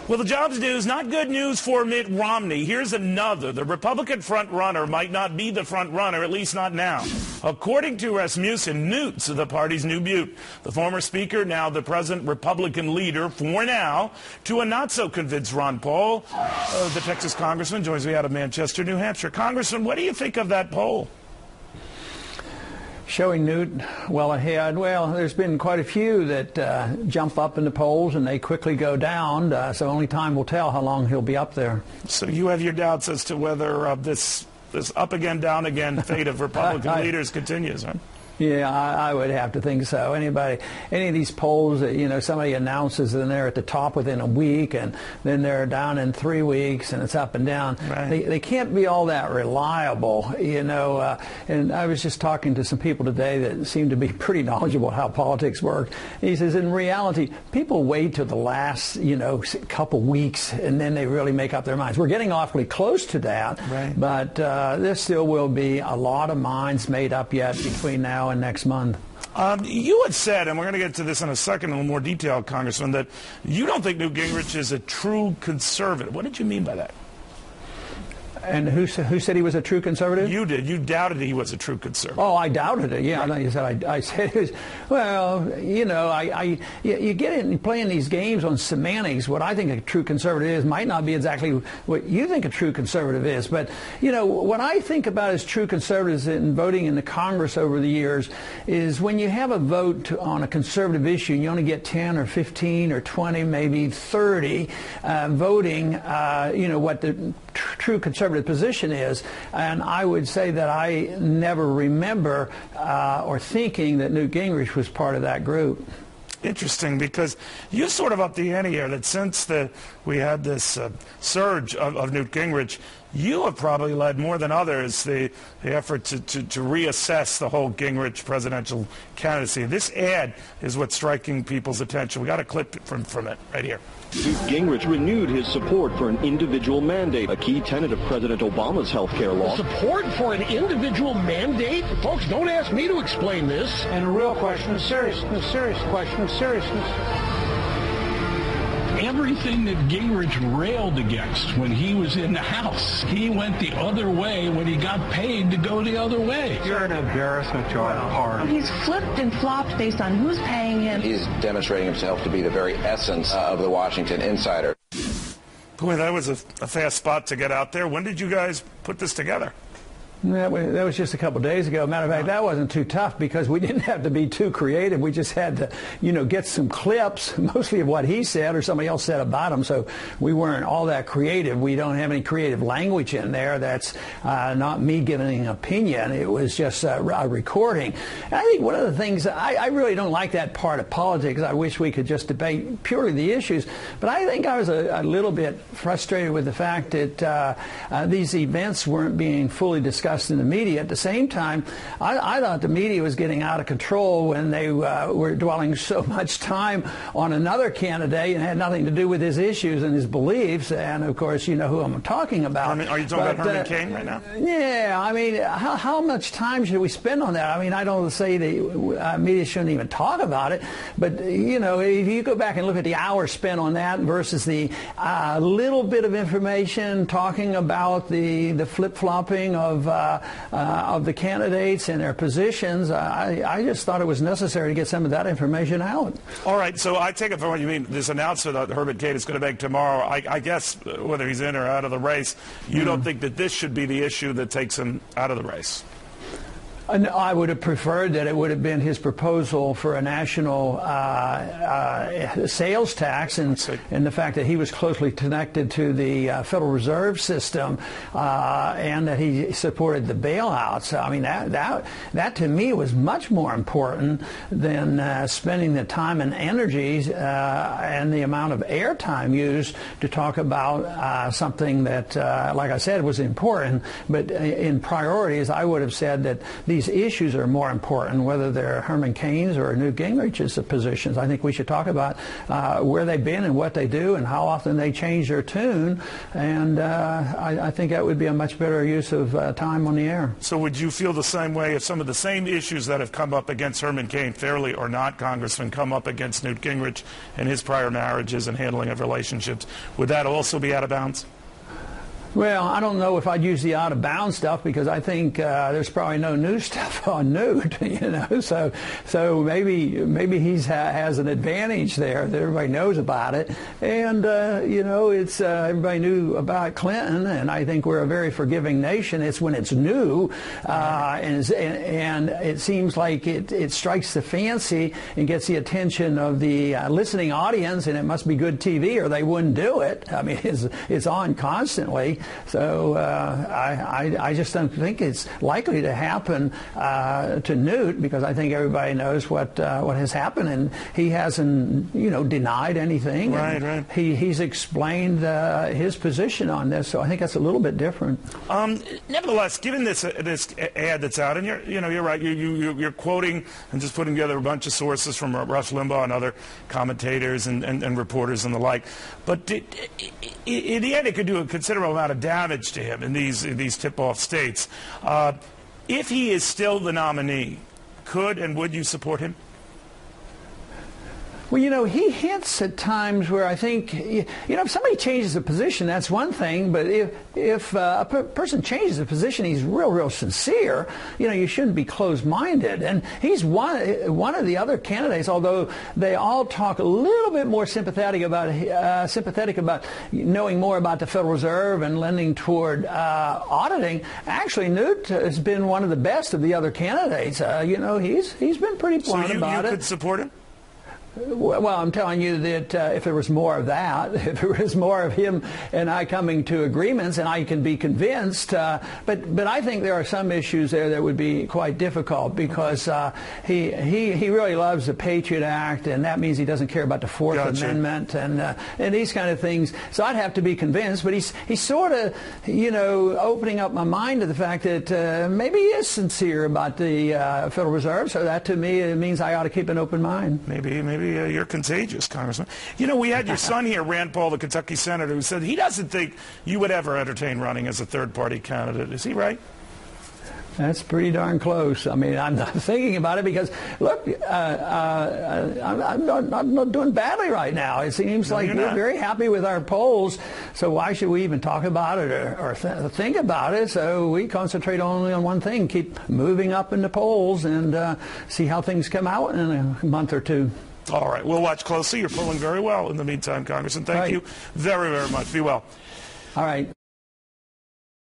Well, the jobs news, not good news for Mitt Romney. Here's another. The Republican front runner might not be the front runner, at least not now. According to Rasmussen, Newt's the party's new Butte. The former speaker, now the present Republican leader, for now, to a not-so-convinced Ron Paul. The Texas congressman joins me out of Manchester, New Hampshire. Congressman, what do you think of that poll? Showing Newt well ahead. Well, there's been quite a few that jump up in the polls and they quickly go down, so only time will tell how long he'll be up there. So you have your doubts as to whether this up again, down again fate of Republican leaders continues, huh? Yeah, I would have to think so. Any of these polls that, somebody announces and they're at the top within a week and then they're down in 3 weeks and it's up and down. Right. They can't be all that reliable, and I was just talking to some people today that seem to be pretty knowledgeable how politics work. And he says, in reality, people wait till the last, couple weeks and then they really make up their minds. We're getting awfully close to that, right. But there still will be a lot of minds made up yet between now and next month. You had said, and we're going to get to this in a second in a little more detail, Congressman, that you don't think Newt Gingrich is a true conservative. What did you mean by that? And who said he was a true conservative? You did. You doubted he was a true conservative. Oh, I doubted it. Yeah, right. I said he was. Well, you get in playing these games on semantics. What I think a true conservative is might not be exactly what you think a true conservative is. But what I think about as true conservatives in voting in the Congress over the years is when you have a vote on a conservative issue, and you only get 10 or 15 or 20, maybe 30 voting. What the true conservative position is, and I would say that I never remember or thinking that Newt Gingrich was part of that group. Interesting, because you sort of upped the ante here that since we had this surge of Newt Gingrich, you have probably led more than others the effort to reassess the whole Gingrich presidential candidacy. This ad is what's striking people's attention. We got a clip from it right here. Newt Gingrich renewed his support for an individual mandate, a key tenet of President Obama's health care law. Support for an individual mandate? Folks, don't ask me to explain this. And a real question of seriousness, serious question of seriousness. Everything that Gingrich railed against when he was in the House, he went the other way when he got paid to go the other way. You're an embarrassment to our party. He's flipped and flopped based on who's paying him. He's demonstrating himself to be the very essence of the Washington insider. Boy, that was a fast spot to get out there. When did you guys put this together? That was just a couple of days ago. Matter of fact, that wasn't too tough because we didn't have to be too creative. We just had to, get some clips, mostly of what he said or somebody else said about him. So we weren't all that creative. We don't have any creative language in there. That's not me giving an opinion. It was just a recording. And I think one of the things, I really don't like that part of politics. I wish we could just debate purely the issues. But I think I was a little bit frustrated with the fact that these events weren't being fully discussed in the media. At the same time, I thought the media was getting out of control when they were dwelling so much time on another candidate and had nothing to do with his issues and his beliefs. And of course, you know who I'm talking about. Are you talking about Herman Cain right now? Yeah, I mean, how much time should we spend on that? I mean, I don't say the media shouldn't even talk about it, but if you go back and look at the hours spent on that versus the little bit of information talking about the flip-flopping of the candidates and their positions, I just thought it was necessary to get some of that information out. All right, so I take it from what you mean, this announcement that Herman Cain is going to make tomorrow, I guess whether he's in or out of the race, you don't think that this should be the issue that takes him out of the race? I would have preferred that it would have been his proposal for a national sales tax and the fact that he was closely connected to the Federal Reserve System and that he supported the bailouts. I mean, that to me was much more important than spending the time and energies and the amount of airtime used to talk about something that, like I said, was important. But in priorities, I would have said that these issues are more important, whether they're Herman Cain's or Newt Gingrich's positions. I think we should talk about where they've been and what they do and how often they change their tune. And I think that would be a much better use of time on the air. So would you feel the same way if some of the same issues that have come up against Herman Cain, fairly or not, Congressman, come up against Newt Gingrich and his prior marriages and handling of relationships? Would that also be out of bounds? Well, I don't know if I'd use the out-of-bounds stuff because I think there's probably no new stuff on Newt, So maybe he has an advantage there that everybody knows about it, and it's everybody knew about Clinton, and I think we're a very forgiving nation. It's when it's new, and it seems like it strikes the fancy and gets the attention of the listening audience, and it must be good TV or they wouldn't do it. I mean, it's on constantly. So I just don't think it's likely to happen to Newt because I think everybody knows what has happened, and he hasn't denied anything. Right. He's explained his position on this, so I think that's a little bit different. Nevertheless, given this ad that's out, and you're right, you're quoting and just putting together a bunch of sources from Rush Limbaugh and other commentators and reporters and the like, but in the end, it could do a considerable amount of damage to him in these tip-off states. If he is still the nominee, could and would you support him? Well, he hints at times where I think, if somebody changes a position, that's one thing, but if a person changes a position, he's real sincere, you shouldn't be closed-minded. And he's one of the other candidates, although they all talk a little bit more sympathetic about knowing more about the Federal Reserve and lending toward auditing. Actually, Newt has been one of the best of the other candidates. He's been pretty blunt about it. So you could support him? Well, I'm telling you that if there was more of that, if there was more of him and I coming to agreements, and I can be convinced, but I think there are some issues there that would be quite difficult because he really loves the Patriot Act, and that means he doesn't care about the Fourth Amendment and these kind of things. So I'd have to be convinced, but he's sort of opening up my mind to the fact that maybe he is sincere about the Federal Reserve. So that to me it means I ought to keep an open mind. Maybe you're contagious, Congressman. We had your son here, Rand Paul, the Kentucky senator, who said he doesn't think you would ever entertain running as a third-party candidate. Is he right? That's pretty darn close. I mean, I'm not thinking about it because, look, I'm not doing badly right now. It seems like we're very happy with our polls, so why should we even talk about it or think about it? So we concentrate only on one thing, keep moving up in the polls and see how things come out in a month or two. All right. We'll watch closely. You're polling very well in the meantime, Congressman. Thank you very, very much. Be well. All right.